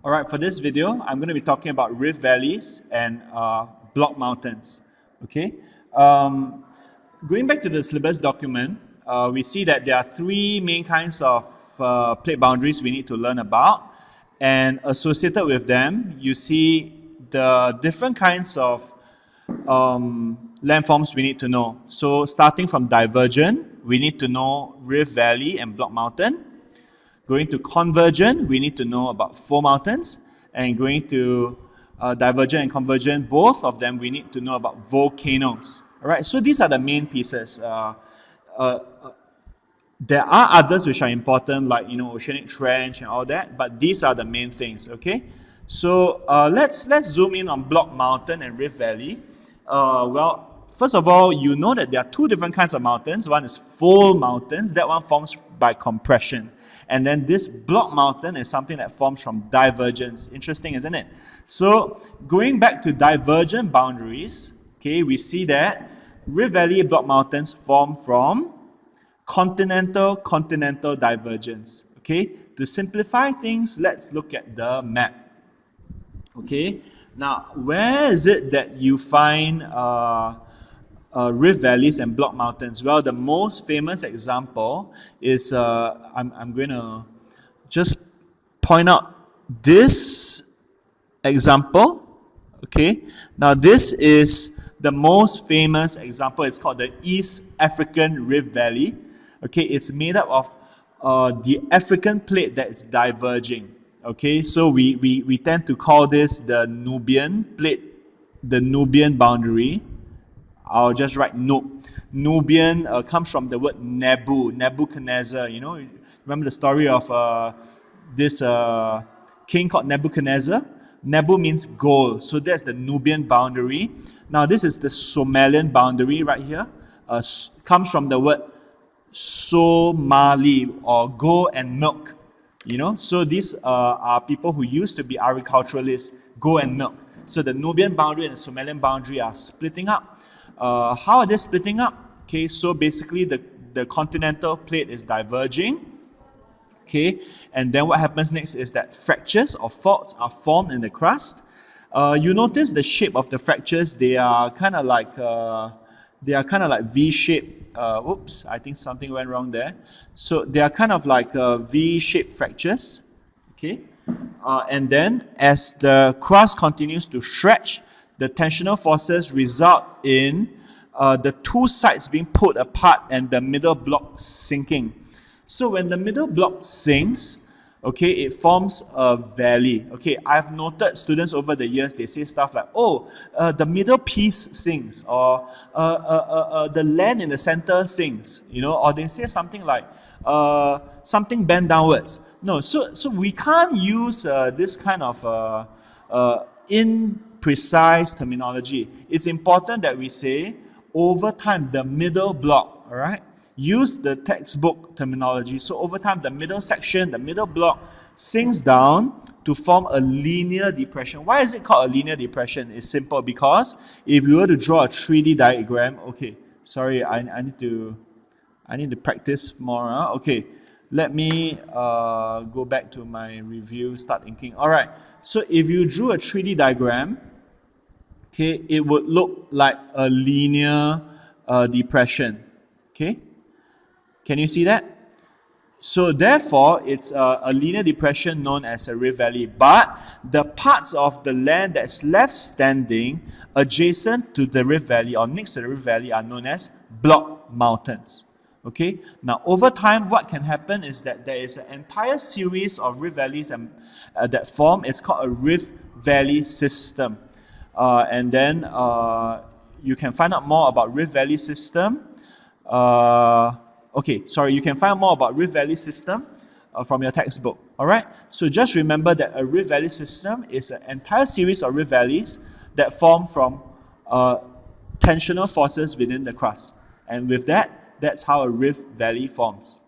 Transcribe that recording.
Alright, for this video, I'm going to be talking about rift valleys and block mountains. Okay, going back to the syllabus document, we see that there are three main kinds of plate boundaries we need to learn about, and associated with them, you see the different kinds of landforms we need to know. So starting from divergent, we need to know rift valley and block mountain. Going to convergent, we need to know about four mountains. And going to divergent and convergent, both of them, we need to know about volcanoes. All right, so these are the main pieces. There are others which are important, like oceanic trench and all that, but these are the main things. Okay, so let's zoom in on block mountain and rift valley. Well, first of all, you know that there are two different kinds of mountains. One is fold mountains. That one forms by compression. And then this block mountain is something that forms from divergence. Interesting, isn't it? So going back to divergent boundaries, okay, we see that rift valley block mountains form from continental divergence. Okay, to simplify things, let's look at the map. Okay, now where is it that you find rift valleys and block mountains? Well, the most famous example is, I'm going to just point out this example. Okay, now this is the most famous example. It's called the East African Rift Valley. Okay, it's made up of the African plate that is diverging. Okay, so we tend to call this the Nubian plate, the Nubian boundary. I'll just write Nub. Nubian comes from the word Nebuchadnezzar. You know, remember the story of this king called Nebuchadnezzar? Nebu means gold, so that's the Nubian boundary. Now this is the Somalian boundary right here. Comes from the word Somali, or gold and milk. You know, so these are people who used to be agriculturalists, gold and milk. So the Nubian boundary and the Somalian boundary are splitting up. How are they splitting up? Okay, so basically the continental plate is diverging. Okay, and then what happens next is that fractures or faults are formed in the crust. You notice the shape of the fractures; they are kind of like V-shaped. Oops, I think something went wrong there. So they are kind of like V-shaped fractures. Okay, and then as the crust continues to stretch, the tensional forces result in the two sides being pulled apart and the middle block sinking. So when the middle block sinks, okay, it forms a valley. Okay, I've noted students over the years, they say stuff like, oh, the middle piece sinks, or the land in the center sinks, or they say something like, something bent downwards. No, so we can't use this kind of imprecise terminology. It's important that we say, over time, the middle block, all right? Use the textbook terminology. So over time, the middle section, the middle block sinks down to form a linear depression. Why is it called a linear depression? It's simple, because if you were to draw a 3D diagram, okay, sorry, I need to practice more. Okay, let me go back to my review, start inking. All right, so if you drew a 3D diagram, okay, it would look like a linear depression. Okay, can you see that? So therefore, it's a linear depression known as a rift valley. But the parts of the land that's left standing adjacent to the rift valley or next to the rift valley are known as block mountains. Okay. Now, over time, what can happen is that there is an entire series of rift valleys that form. It's called a rift valley system. And then you can find out more about rift valley system. You can find more about rift valley system from your textbook. All right. So just remember that a rift valley system is an entire series of rift valleys that form from tensional forces within the crust. And with that, that's how a rift valley forms.